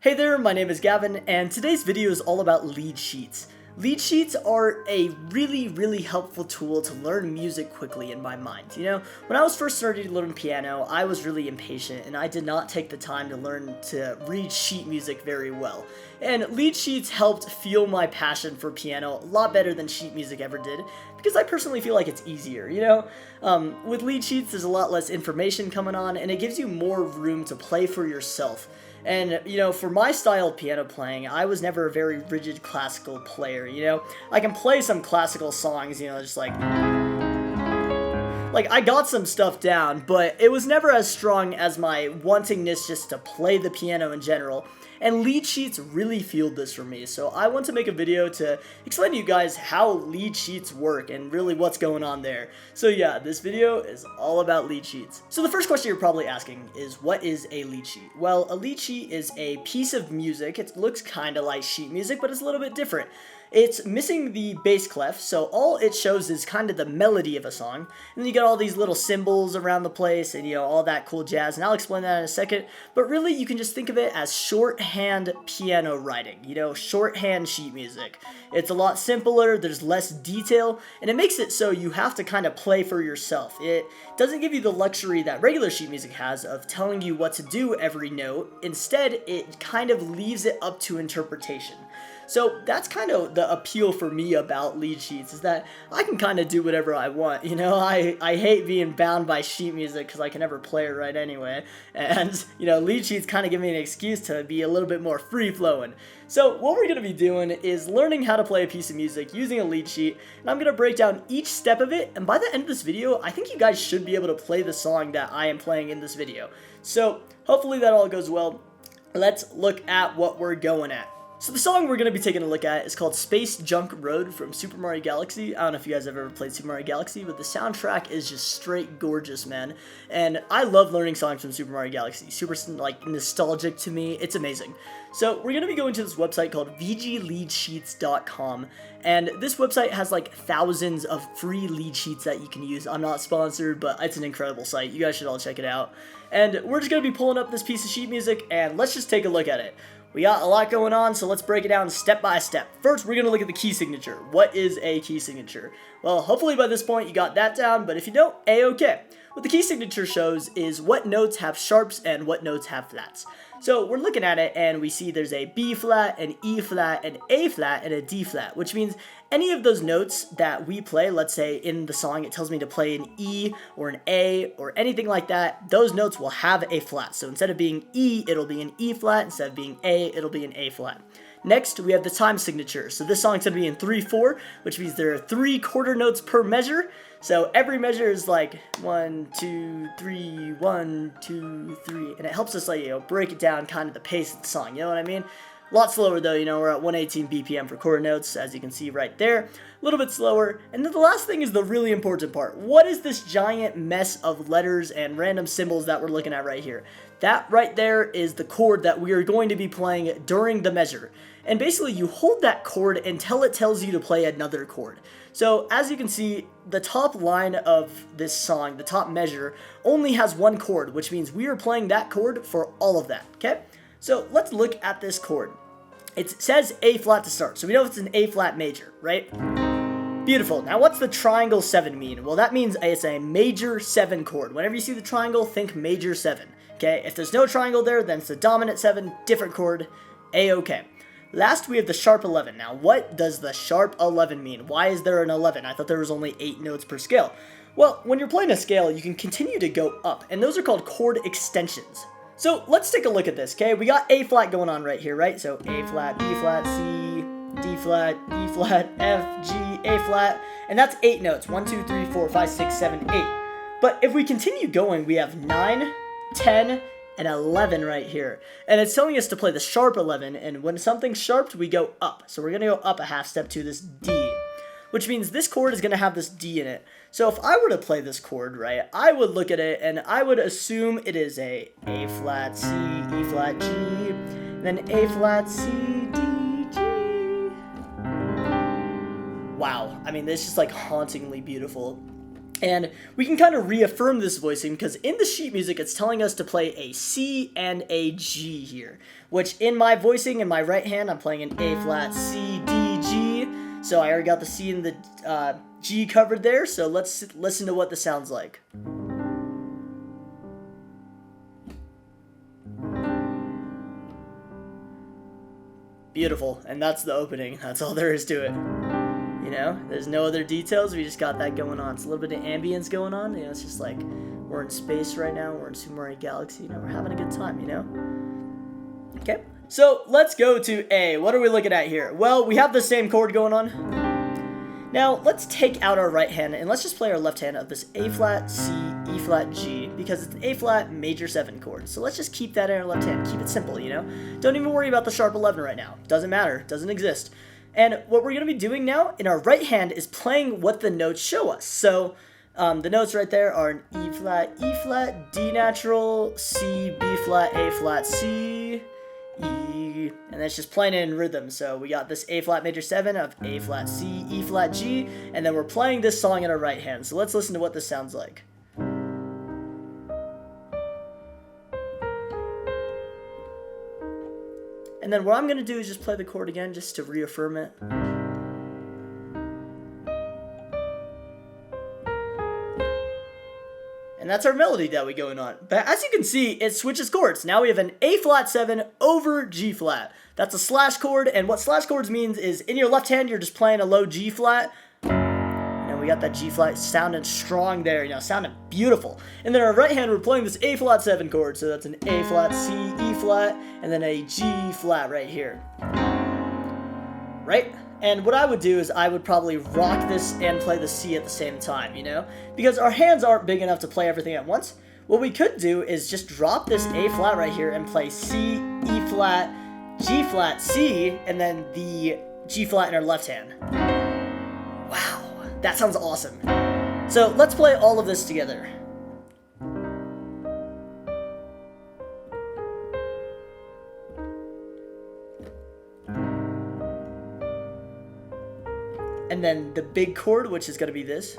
Hey there, my name is Gavin, and today's video is all about lead sheets. Lead sheets are a really helpful tool to learn music quickly in my mind. You know, when I was first starting to learn piano, I was really impatient and I did not take the time to learn to read sheet music very well. And lead sheets helped fuel my passion for piano a lot better than sheet music ever did, because I personally feel like it's easier, you know? With lead sheets, there's a lot less information coming on, and it gives you more room to play for yourself. And, you know, for my style of piano playing, I was never a very rigid classical player, you know? I can play some classical songs, you know, just like I got some stuff down, but it was never as strong as my wantingness just to play the piano in general. And lead sheets really fueled this for me, so I want to make a video to explain to you guys how lead sheets work and really what's going on there. So yeah, this video is all about lead sheets. So the first question you're probably asking is, what is a lead sheet? Well, a lead sheet is a piece of music. It looks kind of like sheet music, but it's a little bit different. It's missing the bass clef, so all it shows is kind of the melody of a song. And then you got all these little symbols around the place and, you know, all that cool jazz, and I'll explain that in a second. But really, you can just think of it as shorthand piano writing, you know, shorthand sheet music. It's a lot simpler, there's less detail, and it makes it so you have to kind of play for yourself. It doesn't give you the luxury that regular sheet music has of telling you what to do every note. Instead, it kind of leaves it up to interpretation. So that's kind of the appeal for me about lead sheets, is that I can kind of do whatever I want, you know. I hate being bound by sheet music because I can never play it right anyway, and, you know, lead sheets kind of give me an excuse to be a little bit more free-flowing. So what we're going to be doing is learning how to play a piece of music using a lead sheet, and I'm going to break down each step of it, and by the end of this video, I think you guys should be able to play the song that I am playing in this video. So hopefully that all goes well. Let's look at what we're going at. So the song we're going to be taking a look at is called Space Junk Road from Super Mario Galaxy. I don't know if you guys have ever played Super Mario Galaxy, but the soundtrack is just straight gorgeous, man. And I love learning songs from Super Mario Galaxy. Super, like, nostalgic to me. It's amazing. So we're going to be going to this website called vgleadsheets.com. And this website has like thousands of free lead sheets that you can use. I'm not sponsored, but it's an incredible site. You guys should all check it out. And we're just going to be pulling up this piece of sheet music, and let's just take a look at it. We got a lot going on, so let's break it down step by step. First, we're going to look at the key signature. What is a key signature? Well, hopefully by this point you got that down, but if you don't, A-okay. What the key signature shows is what notes have sharps and what notes have flats. So we're looking at it and we see there's a B flat, an E flat, an A flat, and a D flat, which means any of those notes that we play, let's say in the song it tells me to play an E or an A or anything like that, those notes will have a flat. So instead of being E, it'll be an E flat. Instead of being A, it'll be an A flat. Next, we have the time signature. So this song's going to be in 3/4, which means there are 3 quarter notes per measure. So every measure is like 1, 2, 3, 1, 2, 3, and it helps us, like, you know, break it down kind of the pace of the song, you know what I mean? A lot slower though, you know, we're at 118 BPM for quarter notes, as you can see right there. A little bit slower. And then the last thing is the really important part. What is this giant mess of letters and random symbols that we're looking at right here? That right there is the chord that we are going to be playing during the measure. And basically you hold that chord until it tells you to play another chord. So as you can see, the top line of this song, the top measure, only has one chord, which means we are playing that chord for all of that, okay? So let's look at this chord. It says A flat to start, so we know it's an A flat major, right? Beautiful. Now what's the triangle 7 mean? Well, that means it's a major 7 chord. Whenever you see the triangle, think major 7, okay? If there's no triangle there, then it's a dominant 7, different chord, A-okay. Last, we have the sharp 11. Now, what does the sharp 11 mean? Why is there an 11? I thought there was only 8 notes per scale. Well, when you're playing a scale, you can continue to go up, and those are called chord extensions. So let's take a look at this, okay? We got A flat going on right here, right? So A flat, B flat, C, D flat, E flat, F, G, A flat, and that's 8 notes. 1, 2, 3, 4, 5, 6, 7, 8. But if we continue going, we have 9, 10, and 11 right here. And it's telling us to play the sharp 11, and when something's sharped, we go up. So we're gonna go up a half step to this D, which means this chord is gonna have this D in it. So if I were to play this chord, right, I would look at it and I would assume it is a flat, C, E flat, G, then A flat, C, D, G. Wow, I mean, this is just like hauntingly beautiful. And we can kind of reaffirm this voicing because in the sheet music, it's telling us to play a C and a G here, which in my voicing in my right hand, I'm playing an A flat, C, D, G. So I already got the C and the G covered there. So let's listen to what this sounds like. Beautiful. And that's the opening. That's all there is to it. You know, there's no other details. We just got that going on. It's a little bit of ambience going on. You know, it's just like we're in space right now. We're in Super Mario Galaxy. You know, we're having a good time, you know? Okay. So let's go to A. What are we looking at here? Well, we have the same chord going on. Now, let's take out our right hand and let's just play our left hand of this A flat, C, E flat, G, because it's an A flat major 7 chord. So let's just keep that in our left hand. Keep it simple, you know? Don't even worry about the sharp 11 right now. Doesn't matter. Doesn't exist. And what we're going to be doing now in our right hand is playing what the notes show us. So the notes right there are an E flat, D natural, C, B flat, A flat, C, E, and that's just playing it in rhythm. So we got this A flat major 7 of A flat, C, E flat, G, and then we're playing this song in our right hand. So let's listen to what this sounds like. And then what I'm going to do is just play the chord again just to reaffirm it. And that's our melody that we going on. But as you can see, it switches chords. Now we have an A flat 7 over G flat. That's a slash chord, and what slash chords means is in your left hand, you're just playing a low G flat. We got that G flat sounding strong there, you know, sounding beautiful. And then our right hand, we're playing this A flat 7 chord. So that's an A flat, C, E flat, and then a G flat right here. Right? And what I would do is I would probably rock this and play the C at the same time, you know? Because our hands aren't big enough to play everything at once. What we could do is just drop this A flat right here and play C, E flat, G flat, C, and then the G flat in our left hand. Wow. That sounds awesome. So let's play all of this together. And then the big chord, which is going to be this.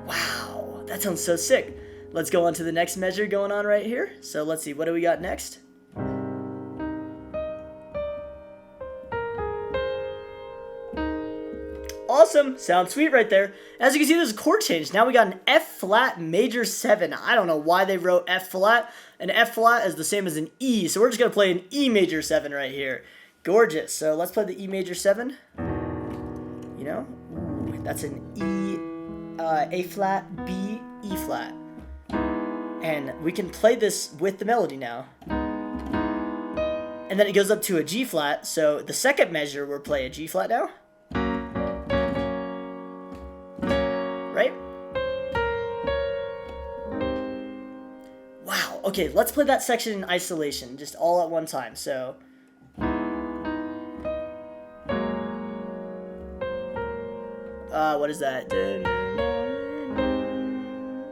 Wow, that sounds so sick. Let's go on to the next measure going on right here. So let's see, what do we got next? Awesome. Sounds sweet right there. As you can see, there's a chord change. Now we got an F flat major 7. I don't know why they wrote F flat. An F flat is the same as an E, so we're just going to play an E major 7 right here. Gorgeous. So let's play the E major 7. You know, ooh, that's an E, A flat, B, E flat. And we can play this with the melody now. And then it goes up to a G flat, so the second measure we'll play a G flat now. Right? Wow, okay, let's play that section in isolation, just all at one time, so. What is that?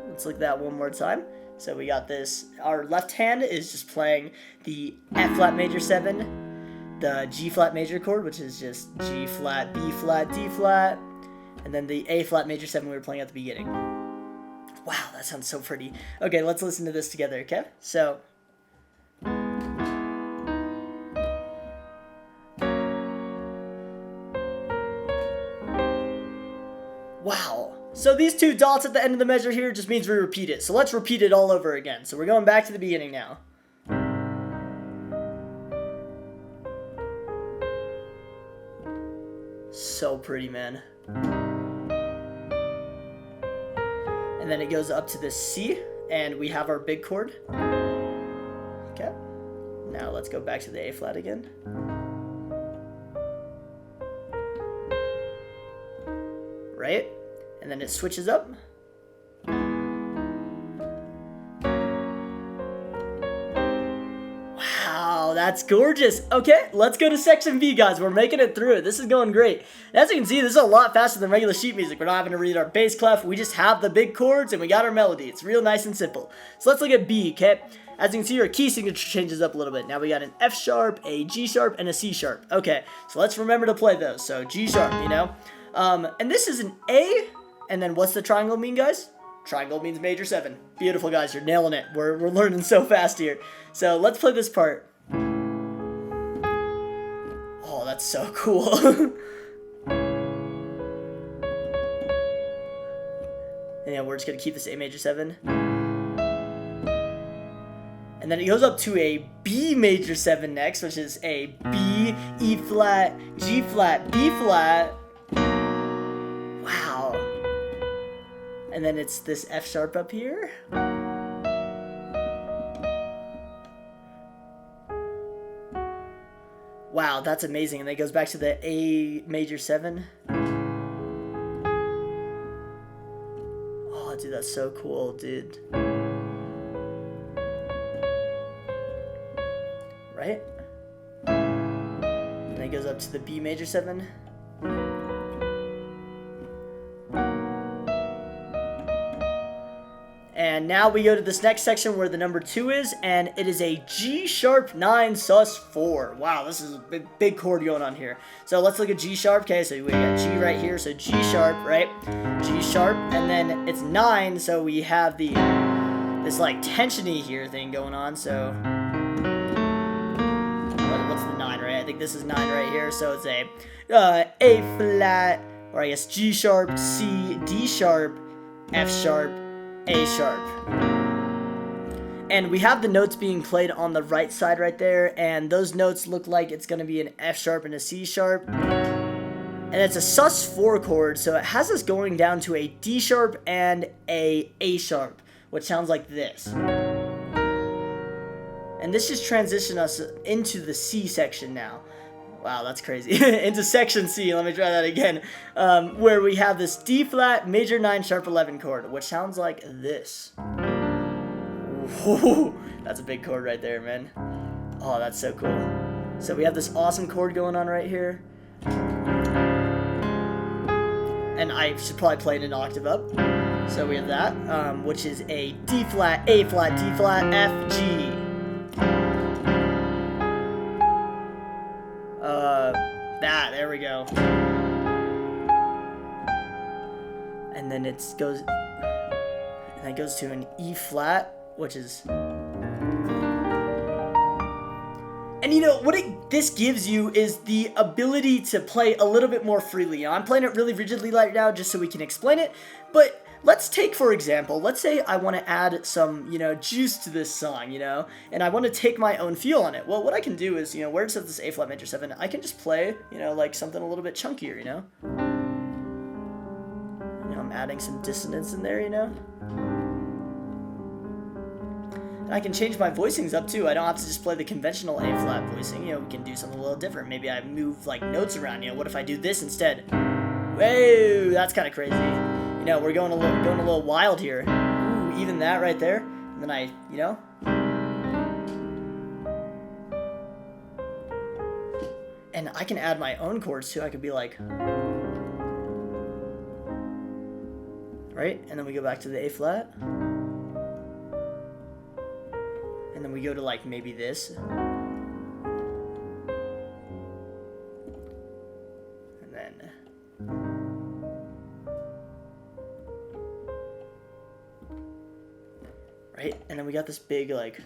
Let's look at that one more time. So we got this, our left hand is just playing the F flat major 7, the G flat major chord, which is just G flat, B flat, D flat, and then the A flat major 7 we were playing at the beginning. Wow, that sounds so pretty. Okay, let's listen to this together, okay? So. Wow. So these two dots at the end of the measure here just means we repeat it. So let's repeat it all over again. So we're going back to the beginning now. So pretty, man. And then it goes up to the C, and we have our big chord. Okay. Now let's go back to the A flat again. Right? And then it switches up. Wow, that's gorgeous. Okay, let's go to section B, guys. We're making it through it. This is going great. And as you can see, this is a lot faster than regular sheet music. We're not having to read our bass clef. We just have the big chords and we got our melody. It's real nice and simple. So let's look at B, okay? As you can see, our key signature changes up a little bit. Now we got an F sharp, a G sharp, and a C sharp. Okay, so let's remember to play those. So G sharp, you know? And this is an A And then what's the triangle mean, guys? Triangle means major 7. Beautiful, guys. You're nailing it. We're learning so fast here. So let's play this part. Oh, that's so cool. And yeah, we're just going to keep this A major 7. And then it goes up to a B major 7 next, which is a B, E flat, G flat, B flat. Wow. And then it's this F sharp up here. Wow, that's amazing. And then it goes back to the A major 7. Oh, dude, that's so cool, dude. Right? And then it goes up to the B major 7. And now we go to this next section where the number 2 is, and it is a G sharp 9 sus 4. Wow, this is a big chord going on here. So let's look at G sharp. Okay, so we got G right here, so G sharp, right? G sharp, and then it's 9, so we have this like tensiony here thing going on. So what's the 9, right? I think this is 9 right here. So it's a flat, or I guess G sharp, C, D sharp, F sharp, A sharp. And we have the notes being played on the right side right there, and those notes look like it's going to be an F sharp and a C sharp. And it's a sus 4 chord, so it has us going down to a D sharp and A sharp, which sounds like this. And this just transitions us into the C section now. Wow, that's crazy. Into section C, let me try that again. Where we have this D flat major 9 sharp 11 chord, which sounds like this. Ooh, that's a big chord right there, man. Oh, that's so cool. So we have this awesome chord going on right here. And I should probably play it an octave up. So we have that, which is a D flat, A flat, D flat, F, G. There we go. And then it goes to an E flat, which is, and you know what this gives you is the ability to play a little bit more freely. You know, I'm playing it really rigidly right now just so we can explain it, but let's take, for example, let's say I want to add some, you know, juice to this song, you know, and I want to take my own feel on it. Well, what I can do is, you know, where it says this A flat major 7, I can just play, you know, like something a little bit chunkier, you know. You know, I'm adding some dissonance in there, you know. And I can change my voicings up too. I don't have to just play the conventional A flat voicing, you know, we can do something a little different. Maybe I move like notes around, you know, what if I do this instead? Whoa, that's kind of crazy. You know, we're going a little wild here. Ooh, even that right there. And then I, you know. And I can add my own chords too. I could be like, right? And then we go back to the A flat. And then we go to like maybe this. And then right? And then we got this big, like,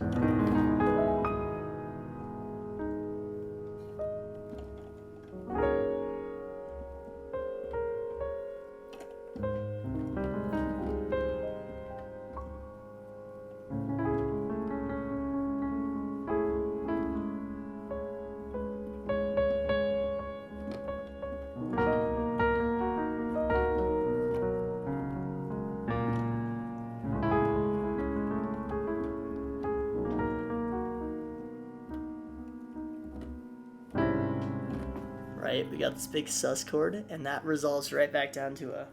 right? We got this big sus chord, and that resolves right back down to a.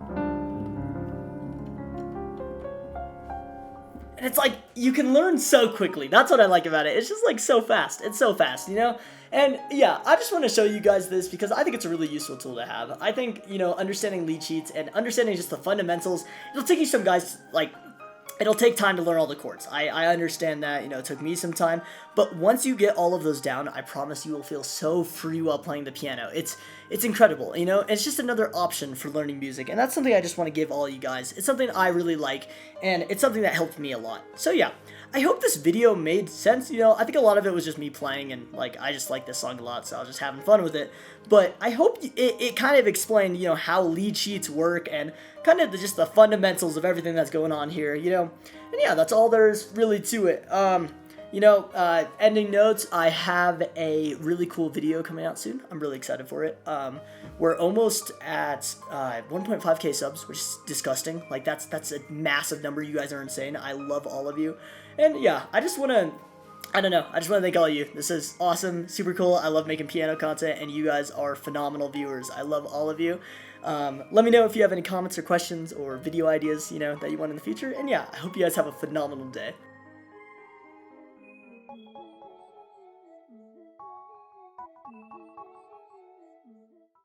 And it's like, you can learn so quickly. That's what I like about it. It's just like so fast. It's so fast, you know? And yeah, I just want to show you guys this because I think it's a really useful tool to have. I think, you know, understanding lead sheets and understanding just the fundamentals, it'll take you some guys, like, it'll take time to learn all the chords. I understand that, you know, it took me some time, but once you get all of those down, I promise you will feel so free while playing the piano. It's incredible, you know. It's just another option for learning music, and that's something I just want to give all you guys. It's something I really like, and it's something that helped me a lot. So yeah, I hope this video made sense. You know, I think a lot of it was just me playing, and like I just like this song a lot, so I was just having fun with it. But I hope it kind of explained, you know, how lead sheets work and kind of just the fundamentals of everything that's going on here, you know. And yeah, that's all there's really to it. You know, ending notes, I have a really cool video coming out soon. I'm really excited for it. We're almost at 1.5k subs, which is disgusting. Like, that's a massive number. You guys are insane. I love all of you. And yeah, I just want to, I don't know, I just want to thank all of you. This is awesome, super cool. I love making piano content, and you guys are phenomenal viewers. I love all of you. Let me know if you have any comments or questions or video ideas, you know, that you want in the future. And yeah, I hope you guys have a phenomenal day.